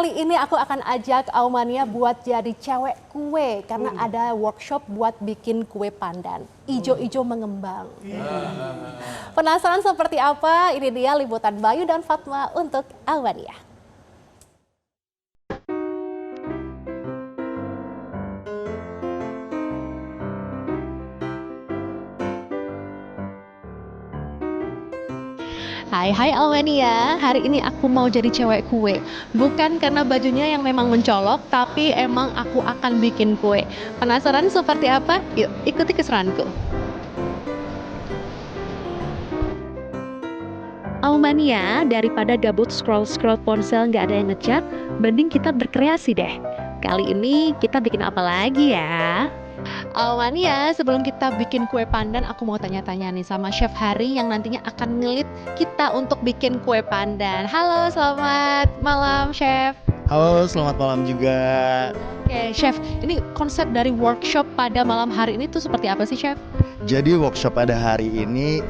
kali ini aku akan ajak Aumania buat jadi cewek kue karena ada workshop buat bikin kue pandan. Ijo-ijo mengembang. Penasaran seperti apa? Ini dia liputan Bayu dan Fatma untuk Aumania. Hai Aumania, hari ini aku mau jadi cewek kue. Bukan karena bajunya yang memang mencolok, tapi emang aku akan bikin kue. Penasaran seperti apa? Yuk ikuti keseruanku. Aumania, daripada gabut scroll-scroll ponsel nggak ada yang ngechat, mending kita berkreasi deh. Kali ini kita bikin apa lagi ya? Aumania, sebelum kita bikin kue pandan, aku mau tanya-tanya nih sama Chef Hari yang nantinya akan ngelit kita untuk bikin kue pandan. Halo, selamat malam Chef. Halo, selamat malam juga. Oke, Chef, ini konsep dari workshop pada malam hari ini tuh seperti apa sih, Chef? Jadi workshop pada hari ini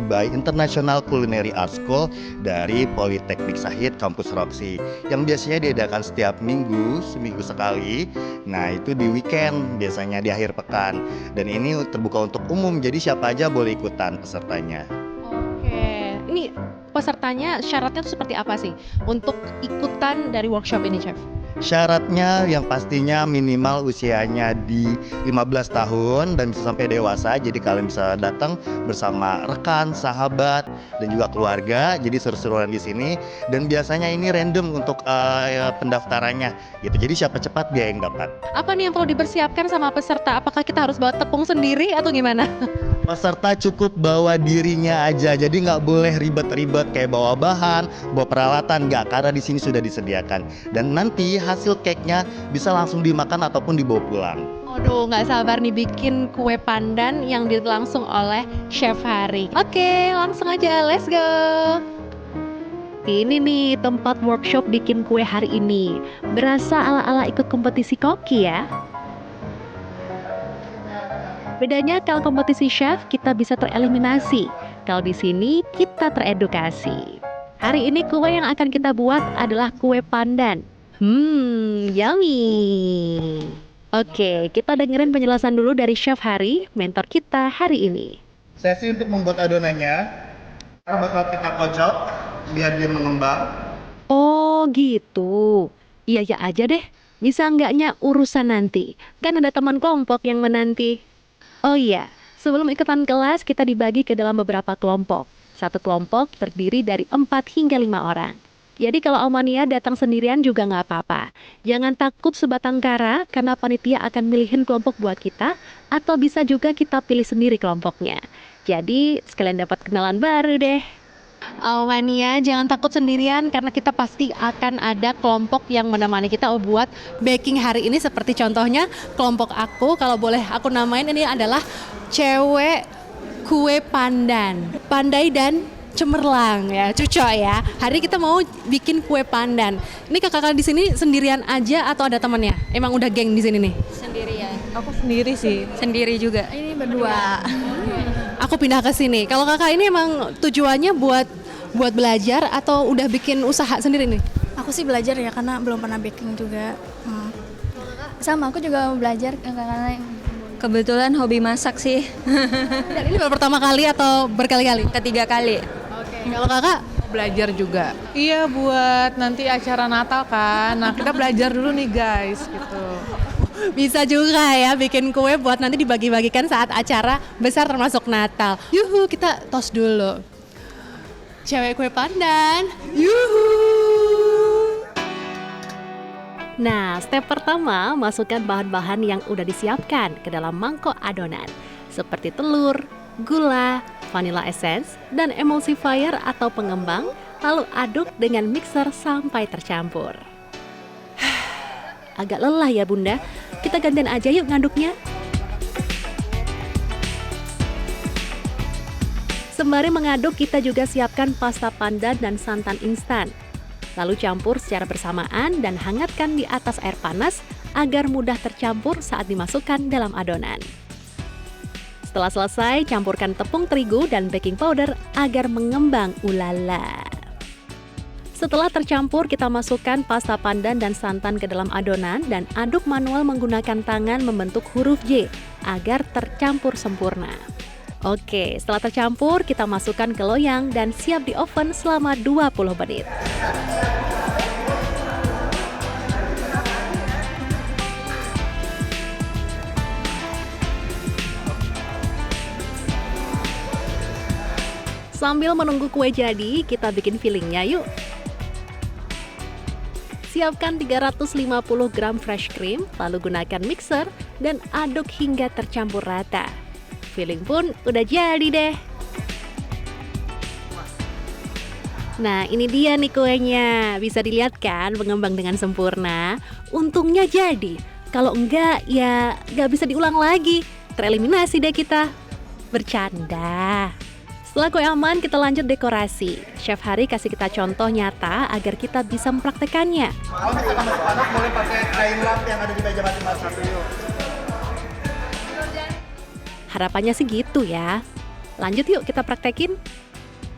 by International Culinary Art School dari Politeknik Sahid Kampus Roxy yang biasanya diadakan setiap minggu, seminggu sekali. Nah, itu di weekend, biasanya di akhir pekan. Dan ini terbuka untuk umum, jadi siapa aja boleh ikutan pesertanya. Oke, ini pesertanya syaratnya tuh seperti apa sih untuk ikutan dari workshop ini, Chef? Syaratnya yang pastinya minimal usianya di 15 tahun dan bisa sampai dewasa. Jadi kalian bisa datang bersama rekan, sahabat, dan juga keluarga. Jadi seru-seruan di sini. Dan biasanya ini random untuk pendaftarannya gitu. Jadi siapa cepat dia yang dapat. Apa nih yang perlu dipersiapkan sama peserta? Apakah kita harus bawa tepung sendiri atau gimana? Peserta cukup bawa dirinya aja, jadi nggak boleh ribet-ribet kayak bawa bahan, bawa peralatan, nggak, karena di sini sudah disediakan. Dan nanti hasil cake-nya bisa langsung dimakan ataupun dibawa pulang. Aduh, nggak sabar nih bikin kue pandan yang langsung oleh Chef Hari. Oke, langsung aja, let's go. Ini nih tempat workshop bikin kue hari ini. Berasa ala-ala ikut kompetisi koki ya. Bedanya kalau kompetisi chef kita bisa tereliminasi, kalau di sini kita teredukasi. Hari ini kue yang akan kita buat adalah kue pandan. Yummy. Oke, kita dengerin penjelasan dulu dari Chef Hari, mentor kita hari ini. Sesi untuk membuat adonannya, sekarang bakal kita kocok biar dia mengembang. Oh gitu, iya aja deh, bisa enggaknya urusan nanti, kan ada teman kelompok yang menanti. Oh iya, sebelum ikutan kelas kita dibagi ke dalam beberapa kelompok. Satu kelompok terdiri dari 4 hingga 5 orang. Jadi kalau Aumania datang sendirian juga nggak apa-apa. Jangan takut sebatang kara karena panitia akan milihin kelompok buat kita, atau bisa juga kita pilih sendiri kelompoknya. Jadi sekalian dapat kenalan baru deh. Aumania, jangan takut sendirian karena kita pasti akan ada kelompok yang menemani kita buat baking hari ini. Seperti contohnya kelompok aku, kalau boleh aku namain ini adalah cewek kue pandan, pandai dan cemerlang ya, cocok ya. Hari ini kita mau bikin kue pandan. Ini kakak-kakak di sini sendirian aja atau ada temannya? Emang udah geng di sini nih? Sendirian. Aku sendiri sih. Sendiri juga. Ini berdua. Aku pindah ke sini. Kalau kakak ini emang tujuannya buat belajar atau udah bikin usaha sendiri nih? Aku sih belajar ya karena belum pernah baking juga. Sama aku juga mau belajar karena Kebetulan hobi masak sih. Dan ini baru pertama kali atau berkali-kali? Ketiga kali. Oke. Kalau kakak? Belajar juga. Iya, buat nanti acara Natal kan. Nah, kita belajar dulu nih guys gitu. Bisa juga ya bikin kue buat nanti dibagi-bagikan saat acara besar termasuk Natal. Yuhu, kita tos dulu. Cewek kue pandan. Yuhu. Nah, step pertama, masukkan bahan-bahan yang udah disiapkan ke dalam mangkok adonan. Seperti telur, gula, vanilla essence, dan emulsifier atau pengembang, lalu aduk dengan mixer sampai tercampur. Agak lelah ya bunda, kita gantian aja yuk ngaduknya. Sembari mengaduk, kita juga siapkan pasta pandan dan santan instan. Lalu campur secara bersamaan dan hangatkan di atas air panas agar mudah tercampur saat dimasukkan dalam adonan. Setelah selesai, campurkan tepung terigu dan baking powder agar mengembang ulala. Setelah tercampur, kita masukkan pasta pandan dan santan ke dalam adonan dan aduk manual menggunakan tangan membentuk huruf J agar tercampur sempurna. Oke, setelah tercampur, kita masukkan ke loyang dan siap di oven selama 20 menit. Sambil menunggu kue jadi, kita bikin fillingnya yuk. Siapkan 350 gram fresh cream, lalu gunakan mixer dan aduk hingga tercampur rata. Filling pun udah jadi deh. Nah, ini dia nih kuenya. Bisa dilihat kan mengembang dengan sempurna. Untungnya jadi. Kalau enggak, ya nggak bisa diulang lagi. Tereliminasi deh kita. Bercanda. Setelah kue aman, kita lanjut dekorasi. Chef Hari kasih kita contoh nyata agar kita bisa mempraktekannya. Anak boleh pakai kain lap yang ada di meja masing-masing. Harapannya sih gitu ya. Lanjut yuk kita praktekin.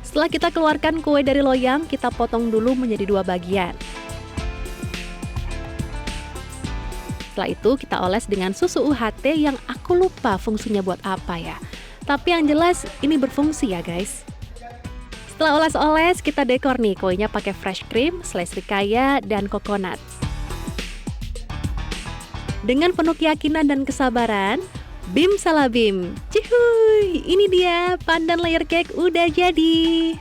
Setelah kita keluarkan kue dari loyang, kita potong dulu menjadi 2 bagian. Setelah itu kita oles dengan susu UHT yang aku lupa fungsinya buat apa ya. Tapi yang jelas ini berfungsi ya guys. Setelah oles-oles, kita dekor nih kuenya pakai fresh cream, slice ricaya, dan coconut. Dengan penuh keyakinan dan kesabaran, bim salabim. Cihuy, ini dia pandan layer cake udah jadi.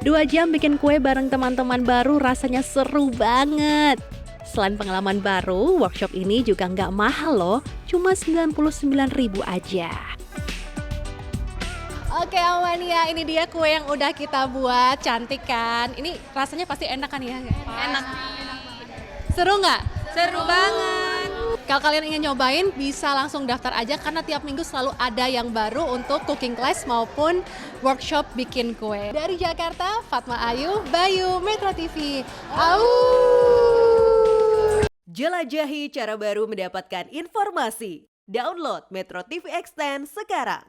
2 jam bikin kue bareng teman-teman baru rasanya seru banget. Selain pengalaman baru, workshop ini juga nggak mahal loh, cuma 99.000 aja. Oke Amania, ini dia kue yang udah kita buat, cantik kan? Ini rasanya pasti enak kan ya? Enak. Seru nggak? Seru banget. Kalau kalian ingin nyobain, bisa langsung daftar aja karena tiap minggu selalu ada yang baru untuk cooking class maupun workshop bikin kue. Dari Jakarta, Fatma Ayu, Bayu, Metro TV. Au! Jelajahi cara baru mendapatkan informasi. Download Metro TV Extend sekarang.